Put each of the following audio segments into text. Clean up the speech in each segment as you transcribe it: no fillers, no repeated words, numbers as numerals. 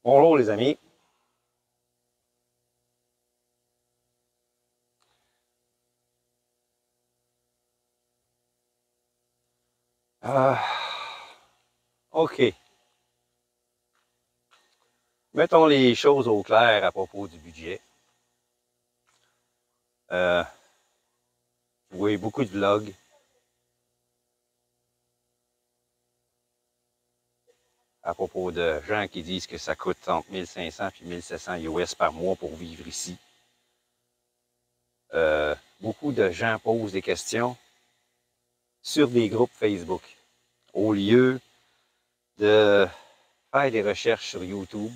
Bonjour les amis. Ah, OK. Mettons les choses au clair à propos du budget. Vous voyez beaucoup de vlogs à propos de gens qui disent que ça coûte entre 1500 et 1700 US par mois pour vivre ici. Beaucoup de gens posent des questions sur des groupes Facebook au lieu de faire des recherches sur YouTube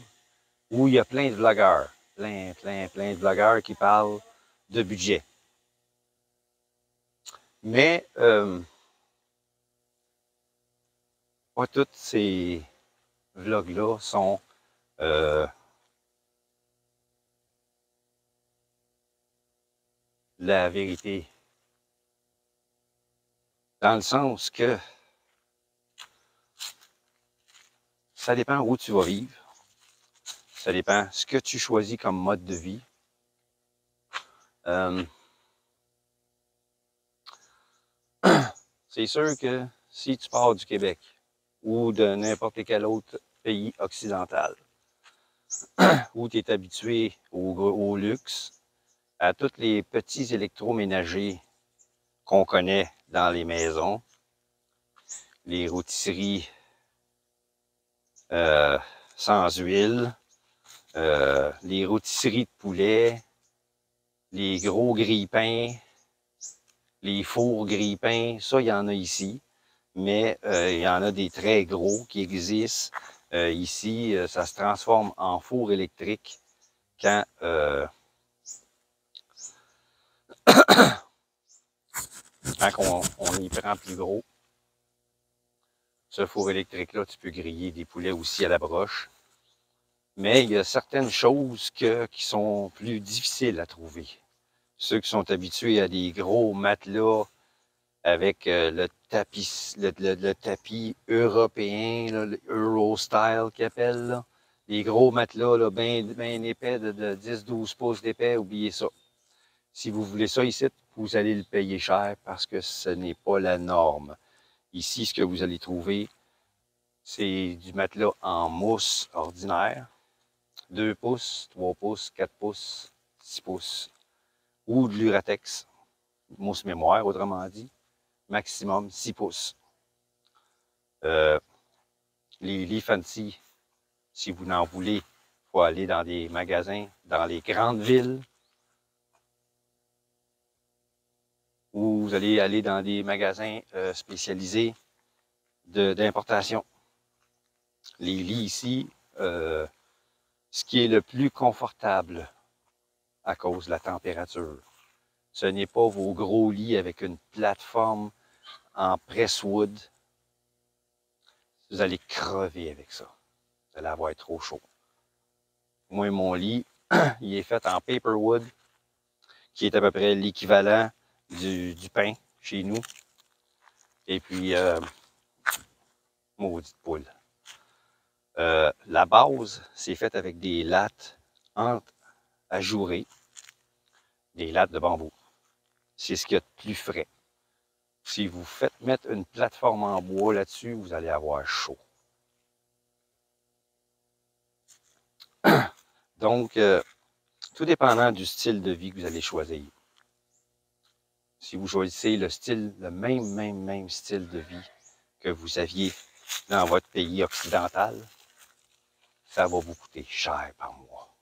où il y a plein de vlogueurs, plein de vlogueurs qui parlent de budget. Mais pas tous ces vlogs-là sont la vérité. Dans le sens que ça dépend où tu vas vivre. Ça dépend ce que tu choisis comme mode de vie. C'est sûr que si tu pars du Québec ou de n'importe quel autre pays occidental, où tu es habitué au luxe, à tous les petits électroménagers qu'on connaît dans les maisons, les rôtisseries sans huile, les rôtisseries de poulet, les gros grille-pains, les fours grille-pains, ça, il y en a ici, mais il y en a des très gros qui existent. Ici, ça se transforme en four électrique quand on y prend plus gros. Ce four électrique-là, tu peux griller des poulets aussi à la broche. Mais il y a certaines choses qui sont plus difficiles à trouver. Ceux qui sont habitués à des gros matelas avec le tapis européen, là, le Euro-style qu'ils appellent, là. Les gros matelas bien épais de 10-12 pouces d'épais, oubliez ça. Si vous voulez ça ici, vous allez le payer cher parce que ce n'est pas la norme. Ici, ce que vous allez trouver, c'est du matelas en mousse ordinaire, 2 pouces, 3 pouces, 4 pouces, 6 pouces, ou de l'Uratex, mousse mémoire, autrement dit, maximum 6 pouces. Les lits fancy, si vous en voulez, il faut aller dans des magasins dans les grandes villes ou vous allez aller dans des magasins spécialisés d'importation. Les lits ici, ce qui est le plus confortable à cause de la température, ce n'est pas vos gros lits avec une plateforme en presswood. Vous allez crever avec ça. Vous allez avoir trop chaud. Moi, mon lit, il est fait en paperwood, qui est à peu près l'équivalent du pain chez nous. Et puis, maudite poule. La base, c'est fait avec des lattes ajourées, des lattes de bambou. C'est ce qu'il y a de plus frais. Si vous faites mettre une plateforme en bois là-dessus, vous allez avoir chaud. Donc, tout dépendant du style de vie que vous allez choisir. Si vous choisissez le même style de vie que vous aviez dans votre pays occidental, ça va vous coûter cher par mois.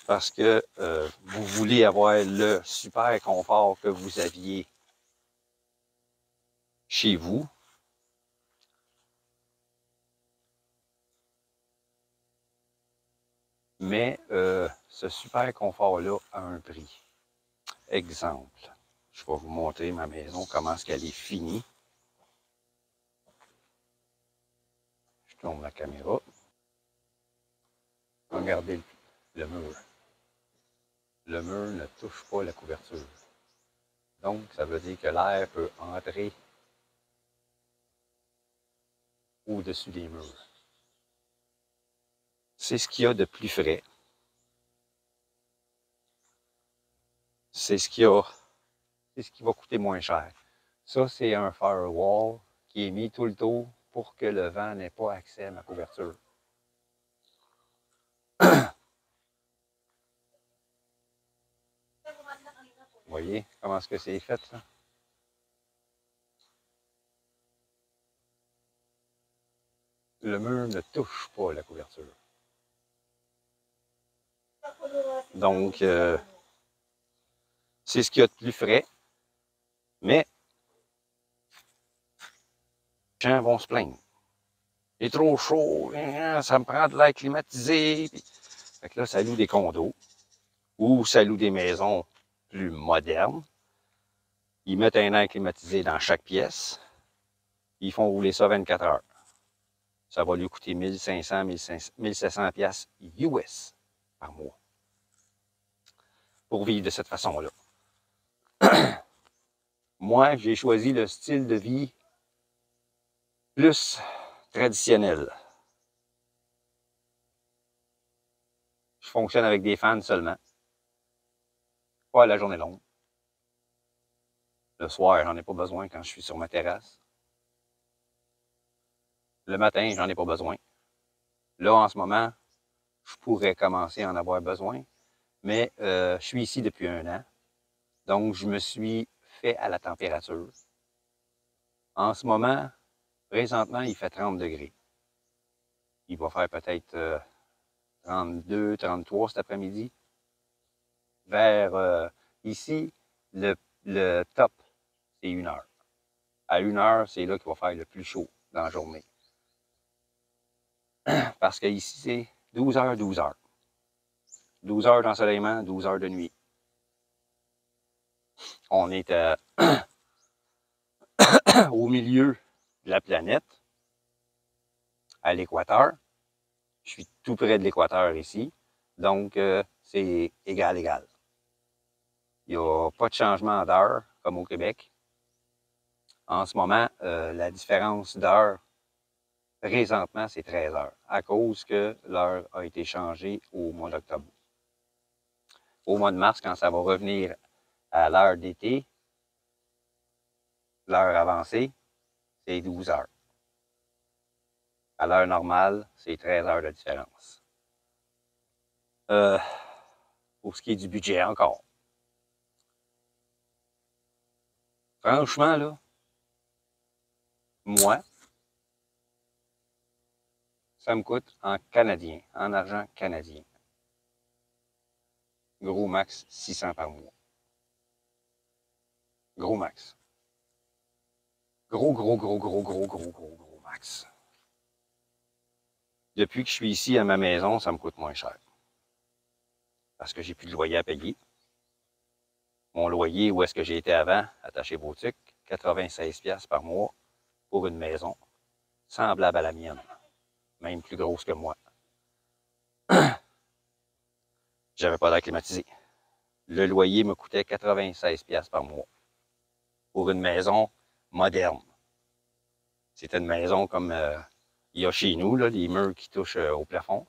Parce que vous voulez avoir le super confort que vous aviez chez vous. Mais ce super confort-là a un prix. Exemple, je vais vous montrer ma maison, comment est-ce qu'elle est finie. Je tourne la caméra. Regardez le mur. Le mur ne touche pas la couverture. Donc, ça veut dire que l'air peut entrer au-dessus des murs. C'est ce qu'il y a de plus frais. C'est ce qui va coûter moins cher. Ça, c'est un firewall qui est mis tout le tour pour que le vent n'ait pas accès à ma couverture. Vous voyez comment est-ce que c'est fait, ça? Le mur ne touche pas la couverture. Donc, c'est ce qu'il y a de plus frais. Mais les gens vont se plaindre. Il est trop chaud, ça me prend de l'air climatisé. Fait que là, ça loue des condos ou ça loue des maisons plus modernes. Ils mettent un air climatisé dans chaque pièce. Ils font rouler ça 24 heures. Ça va lui coûter 1500, 1700 pièces US par mois pour vivre de cette façon-là. Moi, j'ai choisi le style de vie plus traditionnel. Je fonctionne avec des fans seulement. Pas à la journée longue. Le soir, j'en ai pas besoin quand je suis sur ma terrasse. Le matin, j'en ai pas besoin. Là, en ce moment, je pourrais commencer à en avoir besoin, mais je suis ici depuis 1 an. Donc, je me suis fait à la température. En ce moment, présentement, il fait 30 degrés. Il va faire peut-être 32, 33 cet après-midi. Vers ici, le top, c'est 1 heure. À 1 heure, c'est là qu'il va faire le plus chaud dans la journée. Parce que ici, c'est 12 heures, 12 heures. 12 heures d'ensoleillement, 12 heures de nuit. On est au milieu de la planète, à l'équateur. Je suis tout près de l'équateur ici. Donc, c'est égal, égal. Il n'y a pas de changement d'heure comme au Québec. En ce moment, la différence d'heure, présentement, c'est 13 heures, à cause que l'heure a été changée au mois d'octobre. Au mois de mars, quand ça va revenir à l'heure d'été, l'heure avancée, c'est 12 heures. À l'heure normale, c'est 13 heures de différence. Pour ce qui est du budget encore. Franchement, là, moi, ça me coûte en canadien, en argent canadien. Gros max, 600 par mois. Gros max. Gros max. Depuis que je suis ici à ma maison, ça me coûte moins cher. Parce que j'ai plus de loyer à payer. Mon loyer, où est-ce que j'ai été avant, attaché boutique, 96$ par mois pour une maison, semblable à la mienne, même plus grosse que moi. J'avais pas d'air climatisé. Le loyer me coûtait 96$ par mois pour une maison moderne. C'était une maison comme il y a chez nous, là, les murs qui touchent au plafond.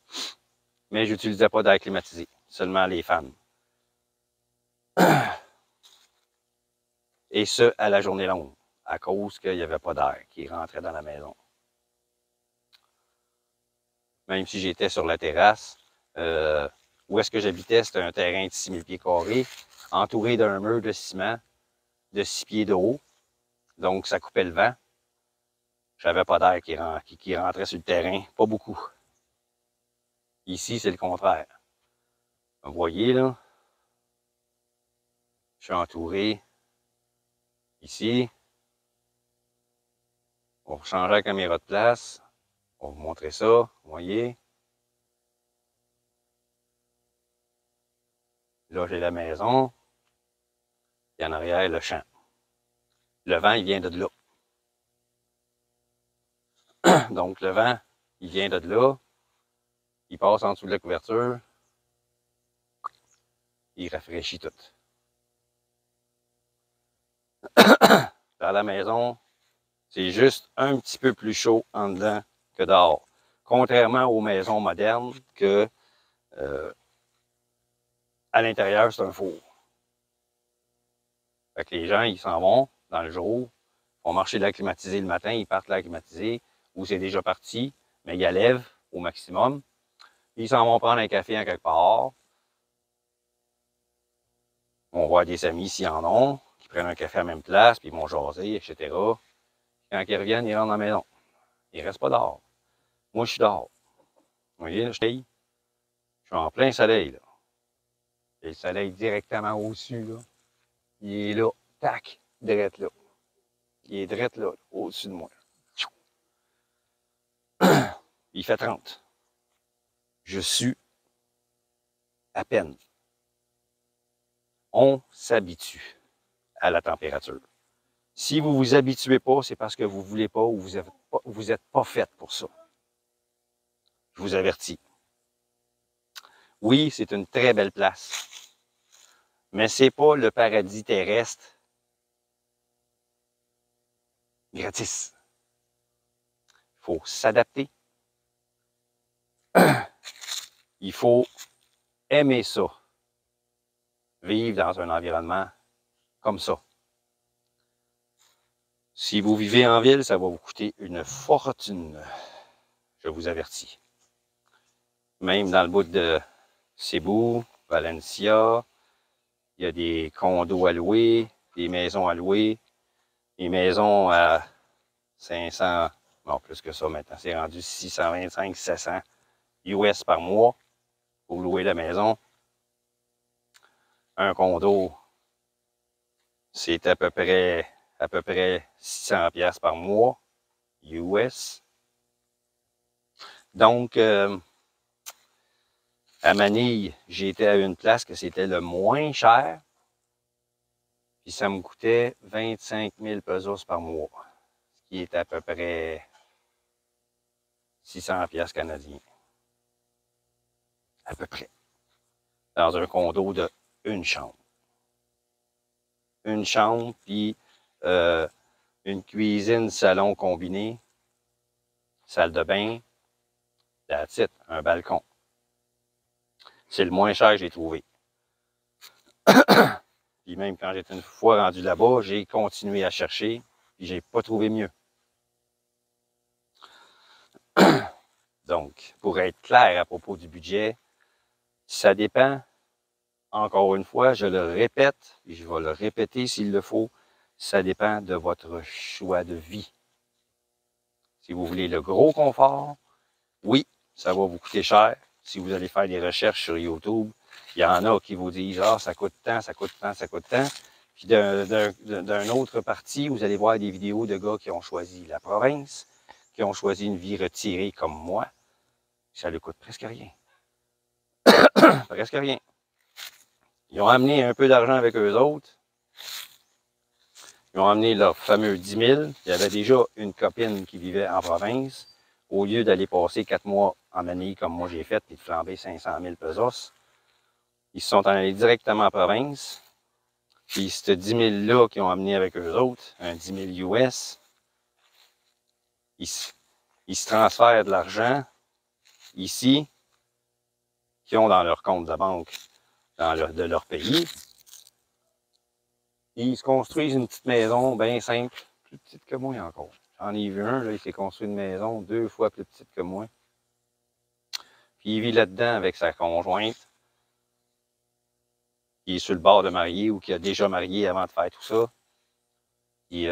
Mais je n'utilisais pas d'air climatisé, seulement les fans. Et ce, à la journée longue, à cause qu'il n'y avait pas d'air qui rentrait dans la maison. Même si j'étais sur la terrasse, où est-ce que j'habitais, c'était un terrain de 6000 pieds carrés, entouré d'un mur de ciment de 6 pieds de haut. Donc, ça coupait le vent. J'avais pas d'air qui rentrait sur le terrain, pas beaucoup. Ici, c'est le contraire. Vous voyez, là, je suis entouré ici. On va changer la caméra de place. On va vous montrer ça, vous voyez. Là, j'ai la maison. Et en arrière, le champ. Le vent, il vient de là. Donc, le vent, il vient de là. Il passe en dessous de la couverture. Il rafraîchit tout. Dans la maison, c'est juste un petit peu plus chaud en dedans que dehors. Contrairement aux maisons modernes que à l'intérieur, c'est un four. Fait que les gens, ils s'en vont dans le jour, vont marcher de la climatisée le matin, ils partent de la climatisée, ou c'est déjà parti, mais ils lèvent au maximum. Ils s'en vont prendre un café en quelque part. On voit des amis s'ils en ont, qui prennent un café à la même place, puis ils vont jaser, etc. Quand ils reviennent, ils rentrent dans la maison. Ils ne restent pas dehors. Moi, je suis dehors. Vous voyez, là, je suis en plein soleil, là. Et le soleil directement au-dessus, là. Il est là, tac, direct là. Il est direct là, au-dessus de moi. Il fait 30. Je sue à peine. On s'habitue à la température. Si vous ne vous habituez pas, c'est parce que vous ne voulez pas ou vous n'êtes pas fait pour ça. Je vous avertis. Oui, c'est une très belle place, mais c'est pas le paradis terrestre gratis. Il faut s'adapter. Il faut aimer ça. Vivre dans un environnement comme ça. Si vous vivez en ville, ça va vous coûter une fortune. Je vous avertis. Même dans le bout de Cebu, Valencia, il y a des condos à louer, des maisons à louer, des maisons à 500, non plus que ça maintenant, c'est rendu 625, 700 US par mois pour louer la maison. Un condo, c'est à peu près 600 pièces par mois US. Donc, à Manille, j'étais à une place que c'était le moins cher, puis ça me coûtait 25 000 pesos par mois, ce qui est à peu près 600 pièces canadiens. À peu près. Dans un condo de une chambre. Une chambre, puis une cuisine, salon combiné, salle de bain, that's it, un balcon. C'est le moins cher que j'ai trouvé. Puis même quand j'étais une fois rendu là-bas, j'ai continué à chercher, puis j'ai pas trouvé mieux. Donc, pour être clair à propos du budget, ça dépend, encore une fois, je le répète, et je vais le répéter s'il le faut, ça dépend de votre choix de vie. Si vous voulez le gros confort, oui, ça va vous coûter cher. Si vous allez faire des recherches sur YouTube, il y en a qui vous disent « Ah, ça coûte tant, ça coûte tant, ça coûte tant ». Puis d'un autre parti, vous allez voir des vidéos de gars qui ont choisi la province, qui ont choisi une vie retirée comme moi. Ça ne coûte presque rien. Presque rien. Ils ont amené un peu d'argent avec eux autres. Ils ont amené leur fameux 10 000. Il y avait déjà une copine qui vivait en province. Au lieu d'aller passer 4 mois en Manille comme moi j'ai fait, et de flamber 500 000 pesos, ils se sont allés directement en province. Puis ce 10 000-là qu'ils ont amené avec eux autres, un 10 000 US, ils se transfèrent de l'argent ici, qu'ils ont dans leur compte de banque de leur pays. Ils se construisent une petite maison bien simple, plus petite que moi encore. J'en ai vu un, là, il s'est construit une maison 2 fois plus petite que moi. Puis il vit là-dedans avec sa conjointe, qui est sur le bord de marier ou qui a déjà marié avant de faire tout ça. Puis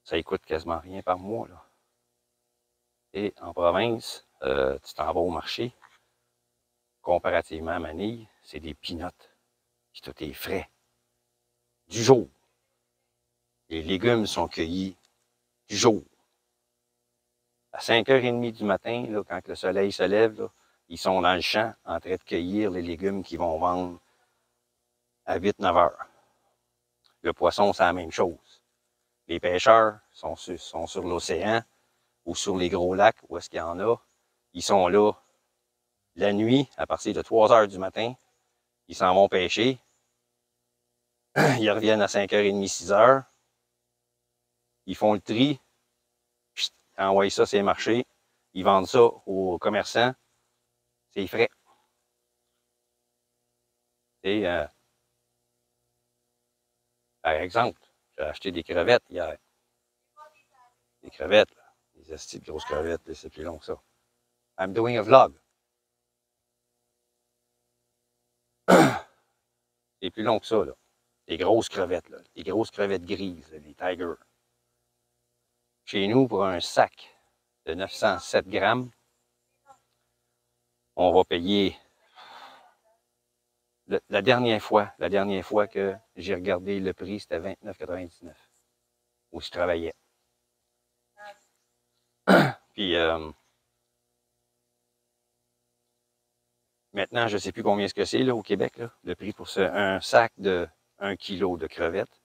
ça coûte quasiment rien par mois, là. Et en province, tu t'en vas au marché, comparativement à Manille, c'est des peanuts. Puis tout est frais. Du jour. Les légumes sont cueillis du jour. À 5h30 du matin, là, quand le soleil se lève, là, ils sont dans le champ en train de cueillir les légumes qu'ils vont vendre à 8-9 heures. Le poisson, c'est la même chose. Les pêcheurs sont sur l'océan ou sur les gros lacs, où est-ce qu'il y en a. Ils sont là la nuit, à partir de 3 heures du matin. Ils s'en vont pêcher. Ils reviennent à 5h30, 6 heures. Ils font le tri, envoient ça sur les marchés, ils vendent ça aux commerçants, c'est frais. Et, par exemple, j'ai acheté des crevettes hier. Des crevettes, là. Des astis de grosses crevettes, c'est plus long que ça. I'm doing a vlog. C'est plus long que ça, là. Des grosses crevettes, là. Des grosses crevettes grises, là, des Tiger. Chez nous, pour un sac de 907 grammes, on va payer... La dernière fois que j'ai regardé le prix, c'était 29,99 où je travaillais. Puis maintenant, je ne sais plus combien est-ce que c'est là, au Québec, là, le prix pour un sac de 1 kg de crevettes.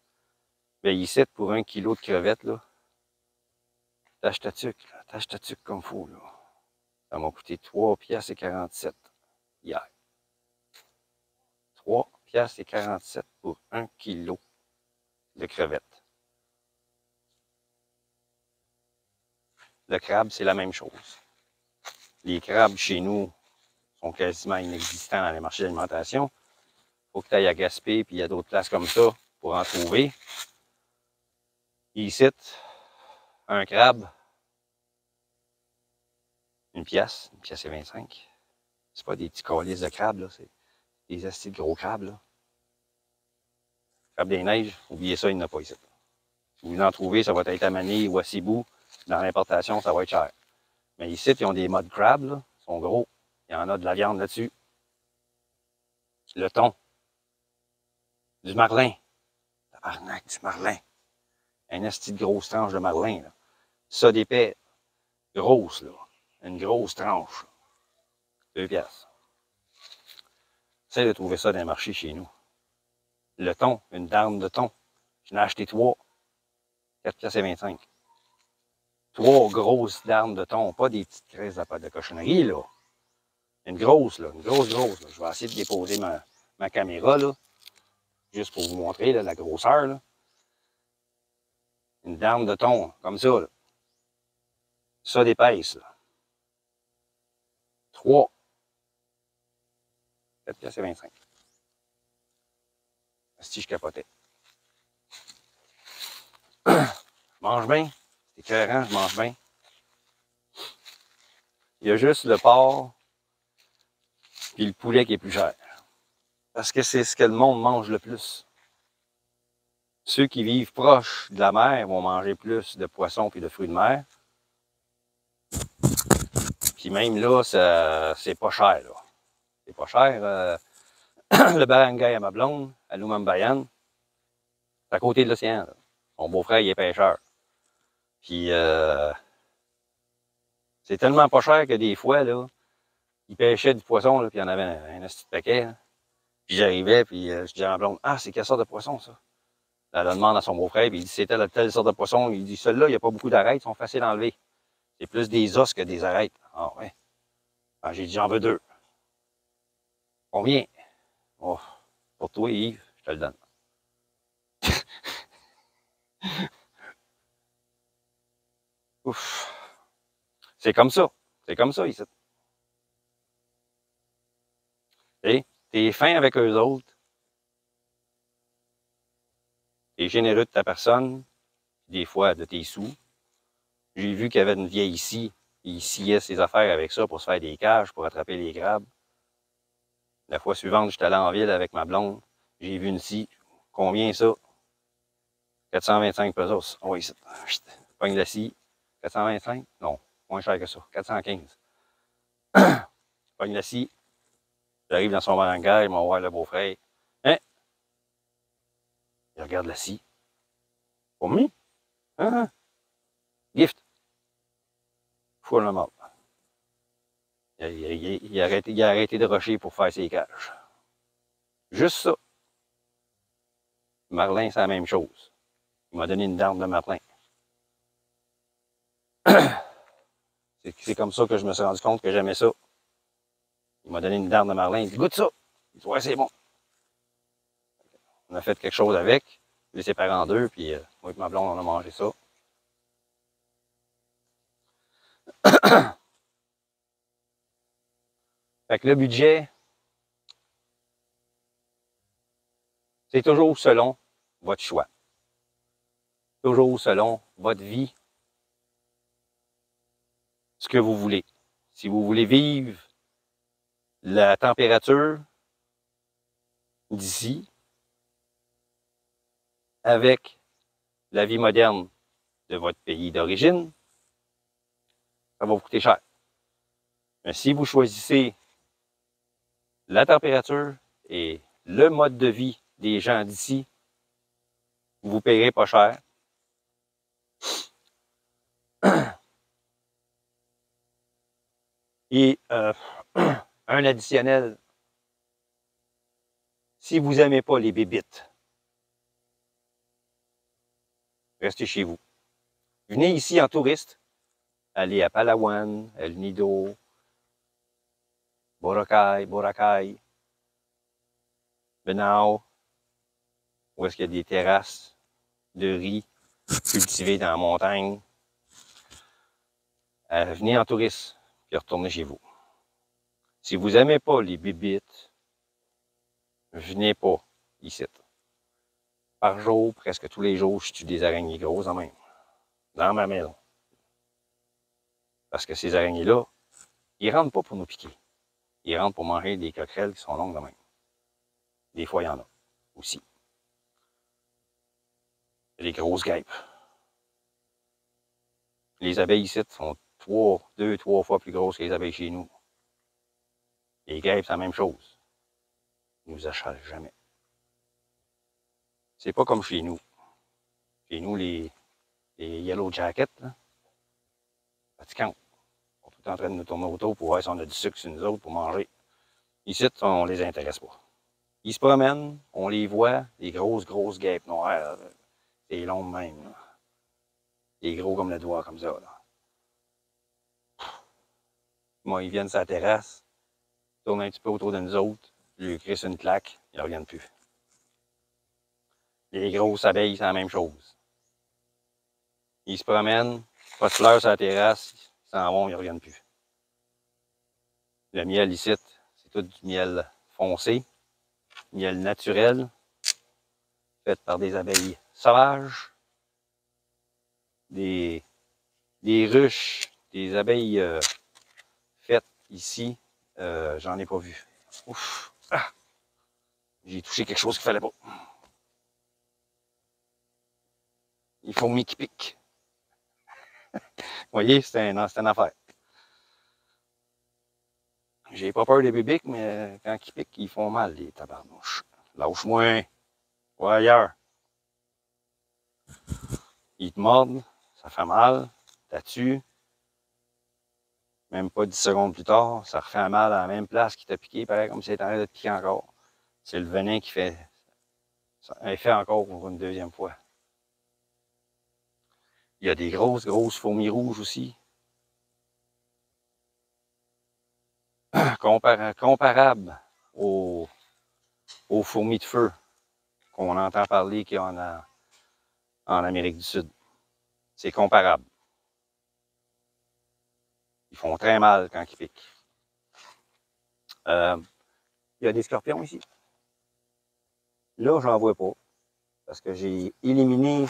Bien, ici, pour 1 kg de crevettes, là, tâche ta tuque comme il faut. Là. Ça m'a coûté 3,47 $ hier. 3,47 $ pour 1 kg de crevettes. Le crabe, c'est la même chose. Les crabes chez nous sont quasiment inexistants dans les marchés d'alimentation. Il faut que tu ailles à Gaspé, puis il y a d'autres places comme ça pour en trouver. Ici, un crabe, une pièce et 25. C'est pas des petits colis de crabes, là, c'est des astis de gros crabes. Là. Crabe des neiges, oubliez ça, il n'y en a pas ici. Si vous en trouvez, ça va être à Manille ou à Cibou. Dans l'importation, ça va être cher. Mais ici, ils ont des mud crabes, là, ils sont gros. Il y en a de la viande là-dessus. Le thon. Du marlin. Tabarnak, du marlin. Un asti de grosse tranche de marlin. Là. Ça d'épais. Grosse, là. Une grosse tranche. 2 piastres. J'essaie de trouver ça dans les marchés chez nous. Le thon, une dame de thon. J'en ai acheté 3. 4,25 $. 3 grosses dames de thon, pas des petites crises de cochonnerie, là. Une grosse, là, une grosse, là. Je vais essayer de déposer ma caméra, là, juste pour vous montrer là, la grosseur, là. Une dame de thon, comme ça, là. Ça d'épaisse, là. 3. 4,25 $. Si je capotais. Je mange bien. C'est écœurant, je mange bien. Il y a juste le porc et le poulet qui est plus cher. Parce que c'est ce que le monde mange le plus. Ceux qui vivent proches de la mer vont manger plus de poissons et de fruits de mer. Puis même là, c'est pas cher. Là. C'est pas cher. Le barangay à ma blonde, à Lumambayan, c'est à côté de l'océan. Là. Mon beau-frère, il est pêcheur. Puis c'est tellement pas cher que des fois, là, il pêchait du poisson, là, puis il y en avait un petit paquet. Là. Puis j'arrivais, puis je disais à ma blonde, ah, c'est quelle sorte de poisson, ça? Elle demande à son beau-frère, puis il dit, c'est telle sorte de poisson. Il dit, celui-là, il n'y a pas beaucoup d'arêtes, ils sont faciles à enlever. C'est plus des os que des arêtes. Ah, ouais. Ah, j'ai dit, j'en veux 2. Combien? Oh, pour toi, Yves, je te le donne. Ouf. C'est comme ça. C'est comme ça, ici. Tu es fin avec eux autres. Tu es généreux de ta personne, des fois de tes sous. J'ai vu qu'il y avait une vieille ici, il sciait ses affaires avec ça pour se faire des cages, pour attraper les crabes. La fois suivante, j'étais allé en ville avec ma blonde. J'ai vu une scie. Combien ça? 425 pesos. Oui, pogne la scie. 425? Non, moins cher que ça. 415. Pogne la scie. J'arrive dans son barangay, il m'a voir le beau-frère. Hein? Il regarde la scie. Combien? Hein? Gift. Full le mort. Il a arrêté de rusher pour faire ses cages. Juste ça. Marlin, c'est la même chose. Il m'a donné une dame de marlin. C'est comme ça que je me suis rendu compte que j'aimais ça. Il m'a donné une dame de marlin. Il dit, goûte ça. Il dit, ouais, c'est bon. On a fait quelque chose avec. Je l'ai séparé en 2, puis moi et ma blonde, on a mangé ça. Fait que le budget, c'est toujours selon votre choix. Toujours selon votre vie, ce que vous voulez. Si vous voulez vivre la température d'ici avec la vie moderne de votre pays d'origine, ça va vous coûter cher. Mais si vous choisissez la température et le mode de vie des gens d'ici, vous ne payerez pas cher. Et un additionnel, si vous n'aimez pas les bébites, restez chez vous. Venez ici en touriste, allez à Palawan, El Nido, Boracay, Benao, où est-ce qu'il y a des terrasses de riz cultivées dans la montagne. Venez en touriste, puis retournez chez vous. Si vous n'aimez pas les bébites, venez pas ici. Par jour, presque tous les jours, je tue des araignées grosses en même, dans ma maison. Parce que ces araignées-là, ils rentrent pas pour nous piquer. Ils rentrent pour manger des coquerelles qui sont longues de même. Des fois, il y en a aussi. Les grosses guêpes. Les abeilles ici sont 2-3 fois plus grosses que les abeilles chez nous. Les guêpes, c'est la même chose. Ils nous achalent jamais. C'est pas comme chez nous. Chez nous, les Yellow Jackets, là, fatigants. Ils sont tout le temps en train de nous tourner autour pour voir si on a du sucre sur nous autres pour manger. Ici, on les intéresse pas. Ils se promènent, on les voit, les grosses guêpes noires. C'est long même. Là. Des gros comme le doigt, comme ça. Là. Moi, ils viennent sur la terrasse, tournent un petit peu autour de nous autres, ils lui crissent une claque, ils ne reviennent plus. Les grosses abeilles, c'est la même chose. Ils se promènent, pas de fleurs sur la terrasse, ils s'en vont, ils ne reviennent plus. Le miel ici, c'est tout du miel foncé, miel naturel, fait par des abeilles sauvages, des ruches, des abeilles faites ici, j'en ai pas vu. Ouf! Ah! J'ai touché quelque chose qu'il fallait pas. Les fourmis qui piquent. Vous voyez, c'est une affaire. J'ai pas peur des bébiques, mais quand ils piquent, ils font mal, les tabarnouches. Lâche-moi. Va ailleurs. Ils te mordent, ça fait mal, t'as tué. Même pas 10 secondes plus tard, ça refait mal à la même place qui t'a piqué, pareil comme si c'était en train de te piquer encore. C'est le venin qui fait effet encore pour une deuxième fois. Il y a des grosses fourmis rouges aussi. Comparables aux fourmis de feu qu'on entend parler qu'il y en a en Amérique du Sud. C'est comparable. Ils font très mal quand ils piquent. Il y a des scorpions ici. Là, j'en vois pas. Parce que j'ai éliminé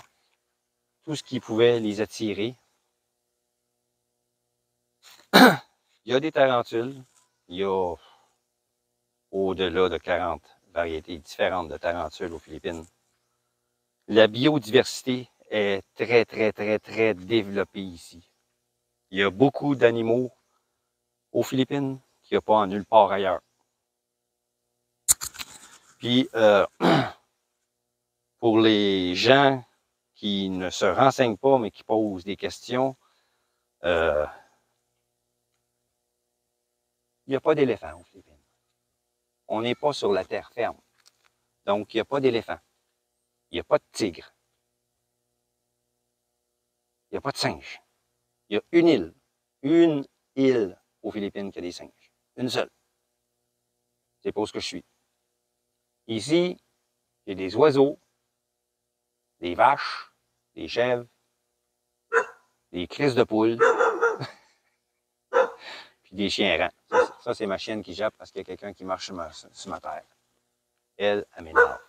tout ce qui pouvait les attirer. Il y a des tarentules. Il y a au-delà de 40 variétés différentes de tarentules aux Philippines. La biodiversité est très développée ici. Il y a beaucoup d'animaux aux Philippines qu'il n'y a pas en nulle part ailleurs. Puis, pour les gens qui ne se renseignent pas, mais qui posent des questions, il n'y a pas d'éléphant aux Philippines. On n'est pas sur la terre ferme. Donc, il n'y a pas d'éléphant. Il n'y a pas de tigre. Il n'y a pas de singe. Il y a une île aux Philippines qui a des singes. Une seule. C'est pour ce que je suis. Ici, il y a des oiseaux, des vaches, des chèvres, des crises de poules. puis des chiens errants. Ça c'est ma chienne qui jappe parce qu'il y a quelqu'un qui marche sur ma terre. Elle m'énerve.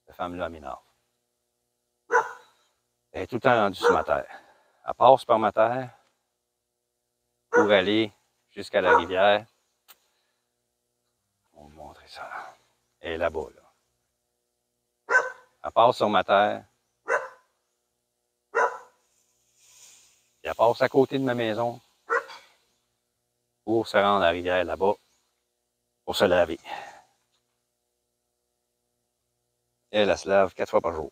Cette femme-là m'énerve. Elle est tout le temps rendue sur ma terre. Elle passe par ma terre pour aller jusqu'à la rivière. On va vous montrer ça. Elle est là-bas, là. Elle passe sur ma terre. Puis elle passe à côté de ma maison pour se rendre à la rivière là-bas pour se laver. Elle se lave 4 fois par jour.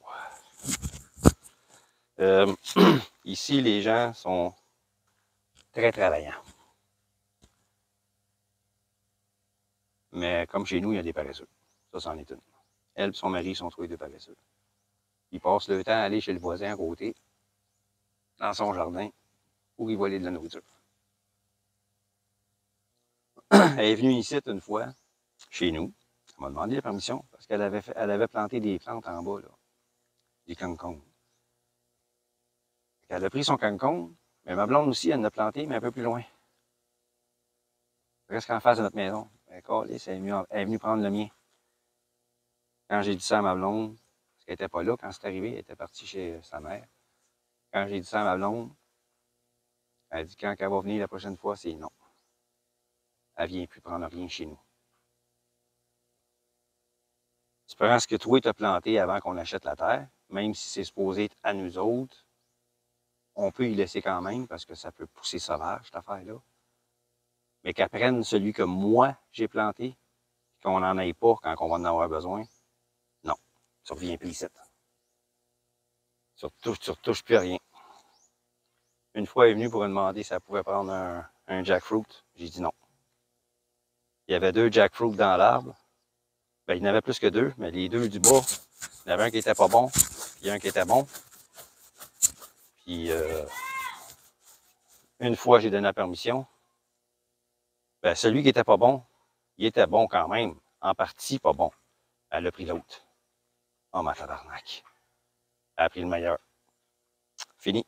Ici, les gens sont très travaillants. Mais comme chez nous, il y a des paresseux. Ça, c'en est une. Elle et son mari sont tous les deux paresseux. Ils passent le temps à aller chez le voisin à côté, dans son jardin, pour y voler de la nourriture. Elle est venue ici une fois, chez nous. Elle m'a demandé la permission, parce qu'elle avait planté des plantes en bas, là, des cancones. Elle a pris son cancon, mais ma blonde aussi, elle en a planté, mais un peu plus loin. Presque en face de notre maison. Elle est venue prendre le mien. Quand j'ai dit ça à ma blonde, parce qu'elle n'était pas là quand c'est arrivé, elle était partie chez sa mère. Quand j'ai dit ça à ma blonde, elle a dit quand elle va venir la prochaine fois, c'est non. Elle ne vient plus prendre rien chez nous. Tu prends ce que toi tu as planté avant qu'on achète la terre, même si c'est supposé être à nous autres, on peut y laisser quand même parce que ça peut pousser sauvage, cette affaire-là. Mais qu'elle prenne celui que moi j'ai planté, qu'on n'en ait pas quand on va en avoir besoin, non. Tu reviens plus ici. Tu retouches plus à rien. Une fois, elle est venue pour me demander si elle pouvait prendre un jackfruit. J'ai dit non. Il y avait 2 jackfruits dans l'arbre. Ben, il y en avait plus que 2, mais les 2 du bas, il y en avait un qui était pas bon, puis un qui était bon. Puis, une fois, j'ai donné la permission. Ben, celui qui était pas bon, il était bon quand même. En partie, pas bon. Elle a pris l'autre. Oh, ma tabarnak. Elle a pris le meilleur. Fini.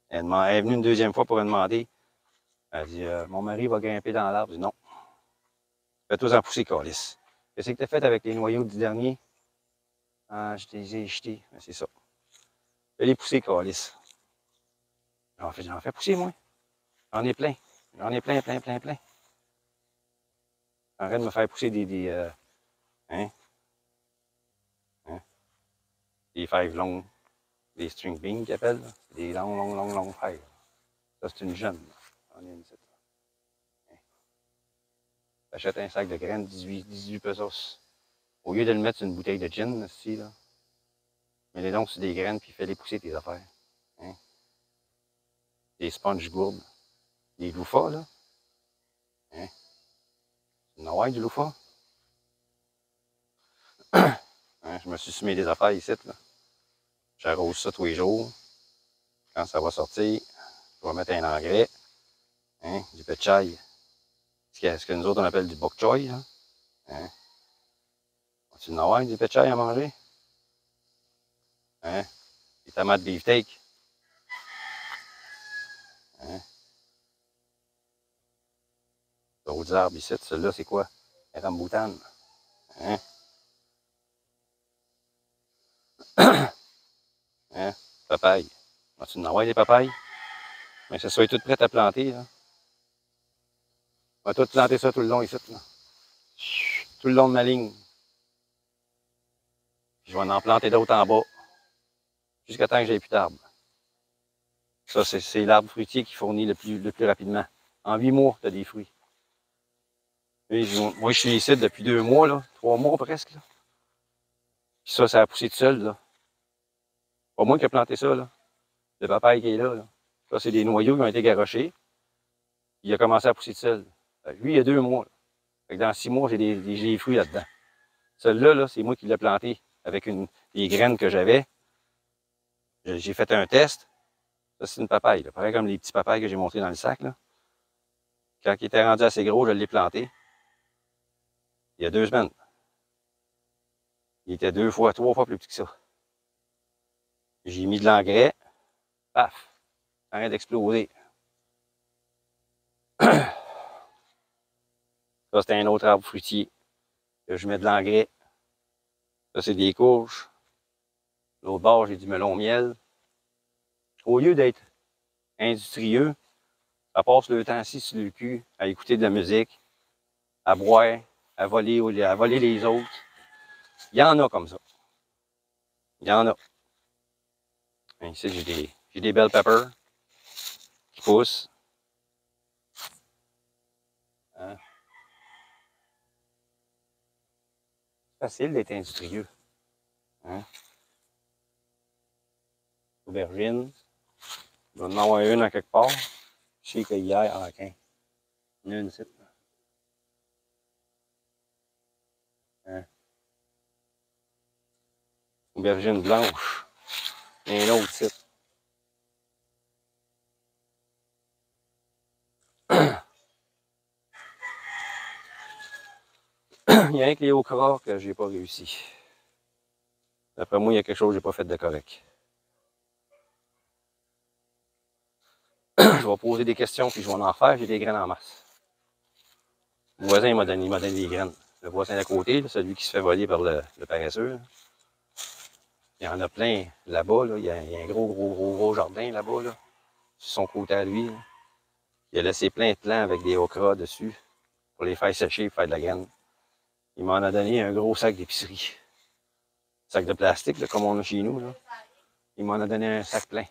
Elle est venue une deuxième fois pour me demander. Elle dit, mon mari va grimper dans l'arbre. Je dis non. Fais-toi en pousser, calice. Qu'est-ce que tu as fait avec les noyaux du dernier? Ah, je les ai jetés. C'est ça. Fais-les pousser, calice. J'en fais pousser, moi. J'en ai plein. J'en ai plein. Arrête de me faire pousser des fèves longues. Des string beans qu'ils appellent. Des longues fèves. Ça, c'est une jeune. J'en ai une ici. T'achètes un sac de graines, 18 pesos. Au lieu de le mettre sur une bouteille de gin, ici, là, mets-les donc sur des graines, puis fais-les pousser tes affaires. Hein? Des sponges gourdes. Des loufas, là. Hein? Non, du loufa. Hein? Je me suis semé des affaires ici, là. J'arrose ça tous les jours. Quand ça va sortir, je vais mettre un engrais. Hein? Du pechay. Ce que nous autres, on appelle du bok choy, là. Hein? Tu en avoir du pechay à manger? Hein? Des tomates beefsteak. Hein? D'autres arbres ici, celui-là, c'est quoi? Les ramboutanes. Hein? Hein? Papaye. Vas-tu en avoir des papayes? Mais que ça soit tout prêt à planter, là. On va tout planter ça tout le long ici, là. Tout le long de ma ligne. Je vais en planter d'autres en bas. Jusqu'à temps que j'ai plus d'arbres. Ça, c'est l'arbre fruitier qui fournit le plus rapidement. En 8 mois, tu as des fruits. Et moi, je suis ici depuis 2 mois, là. 3 mois presque, là. Puis ça a poussé tout seul, là. Pas moi qui ai planté ça, là. Le papaye qui est là, là. Ça, c'est des noyaux qui ont été garochés. Il a commencé à pousser tout seul. Lui, il y a 2 mois. Là. Fait que dans 6 mois, j'ai des fruits là-dedans. Celui-là, là, c'est moi qui l'ai planté avec des graines que j'avais. J'ai fait un test. Ça, c'est une papaye. Là. Pareil comme les petits papayes que j'ai montrés dans le sac. Là. Quand il était rendu assez gros, je l'ai planté. Il y a 2 semaines. Il était 2 fois, 3 fois plus petit que ça. J'ai mis de l'engrais. Paf! Arrête d'exploser. Ça, c'est un autre arbre fruitier que je mets de l'engrais. Ça, c'est des courges. L'autre bord, j'ai du melon miel. Au lieu d'être industrieux, ça passe le temps assis sur le cul, à écouter de la musique, à boire, à voler les autres. Il y en a comme ça. Il y en a. Ici, j'ai des bell peppers qui poussent. Hein? C'est facile d'être industrieux. Hein? Aubergine. Il va en avoir une à quelque part. Je sais que hier, il y en a une ici. Hein? Aubergine blanche. Et un autre ici. Il y a un que les okras que j'ai pas réussi. D'après moi, il y a quelque chose que j'ai pas fait de correct. Je vais poser des questions puis je vais en faire. J'ai des graines en masse. Le voisin m'a donné des graines. Le voisin d'à côté, là, celui qui se fait voler par le paresseux. Là. Il y en a plein là-bas. Là. Il y a un gros jardin là-bas. Là, sur son côté à lui. Là. Il a laissé plein de plants avec des okras dessus pour les faire sécher et faire de la graine. Il m'en a donné un gros sac d'épicerie. Sac de plastique, là, comme on a chez nous. Là. Il m'en a donné un sac plein.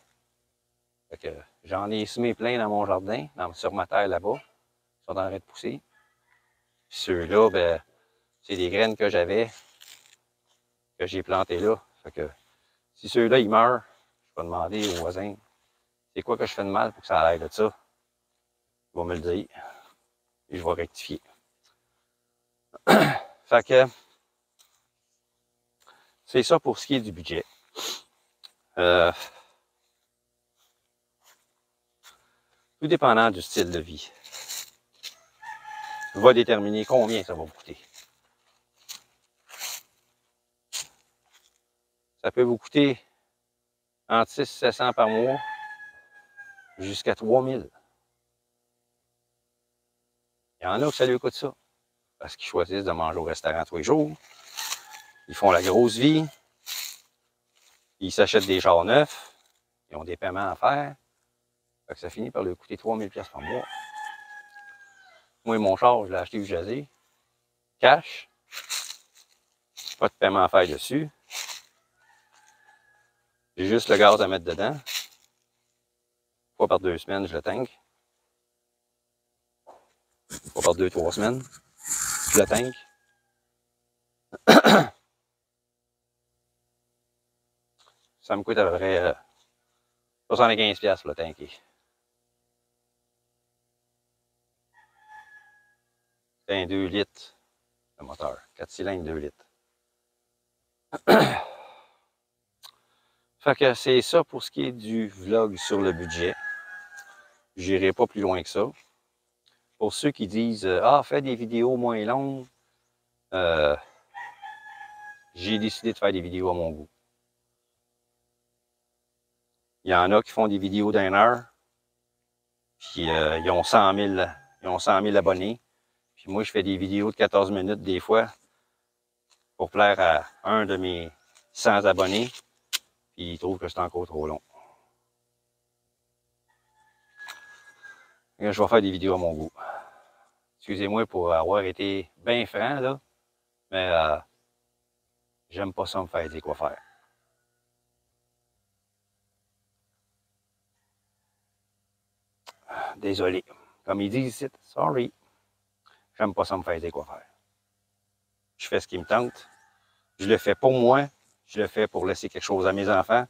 Fait que j'en ai semé plein dans mon jardin, sur ma terre là-bas. Ils sont en train de pousser. Puis ceux-là, ben, c'est des graines que j'avais, que j'ai plantées là. Fait que si ceux-là, ils meurent, je vais demander au voisin, c'est quoi que je fais de mal pour que ça aille de ça? Il va me le dire. Et je vais rectifier. Fait que c'est ça pour ce qui est du budget. Tout dépendant du style de vie, va déterminer combien ça va vous coûter. Ça peut vous coûter entre 600 et 700 par mois jusqu'à 3000. Il y en a que ça lui coûte ça. Parce qu'ils choisissent de manger au restaurant tous les jours. Ils font la grosse vie. Ils s'achètent des chars neufs. Ils ont des paiements à faire. Fait que ça finit par leur coûter 3000$ par mois. Moi, mon char, je l'ai acheté usagé. Cash. Pas de paiement à faire dessus. J'ai juste le gaz à mettre dedans. Une fois par 2 semaines, je le tank. Une fois par 2-3 semaines, je le tank. Ça me coûte à peu près 75$ pour le tanker. C'est un 2 litres, le moteur. 4 cylindres, 2 litres. Fait que c'est ça pour ce qui est du vlog sur le budget. J'irai pas plus loin que ça. Pour ceux qui disent « Ah, fais des vidéos moins longues j'ai décidé de faire des vidéos à mon goût. Il y en a qui font des vidéos d'1 heure, puis ils ont 100 000 abonnés. Puis moi, je fais des vidéos de 14 minutes des fois pour plaire à un de mes 100 abonnés, puis ils trouvent que c'est encore trop long. Et je vais faire des vidéos à mon goût. Excusez-moi pour avoir été bien franc, là, mais j'aime pas ça me faire dire quoi faire. Désolé. Comme ils disent ici, sorry. J'aime pas ça me faire dire quoi faire. Je fais ce qui me tente. Je le fais pour moi. Je le fais pour laisser quelque chose à mes enfants.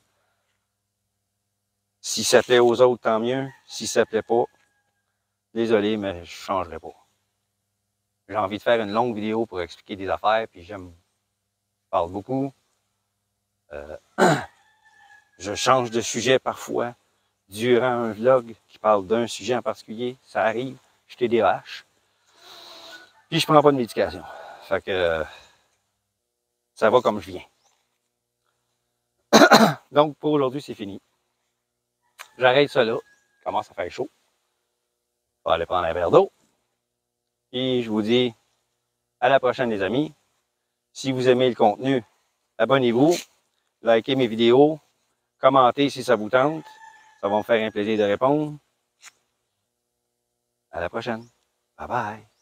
Si ça plaît aux autres, tant mieux. Si ça plaît pas, désolé, mais je changerai pas. J'ai envie de faire une longue vidéo pour expliquer des affaires, puis je parle beaucoup. Je change de sujet parfois. Durant un vlog qui parle d'un sujet en particulier, ça arrive, je TDAH. Puis je prends pas de médication. Fait que ça va comme je viens. Donc pour aujourd'hui, c'est fini. J'arrête ça là. Il commence à faire chaud. Je vais aller prendre un verre d'eau. Et je vous dis À la prochaine, les amis. Si vous aimez le contenu, abonnez-vous, likez mes vidéos, commentez si ça vous tente. Ça va me faire un plaisir de répondre. À la prochaine. Bye bye.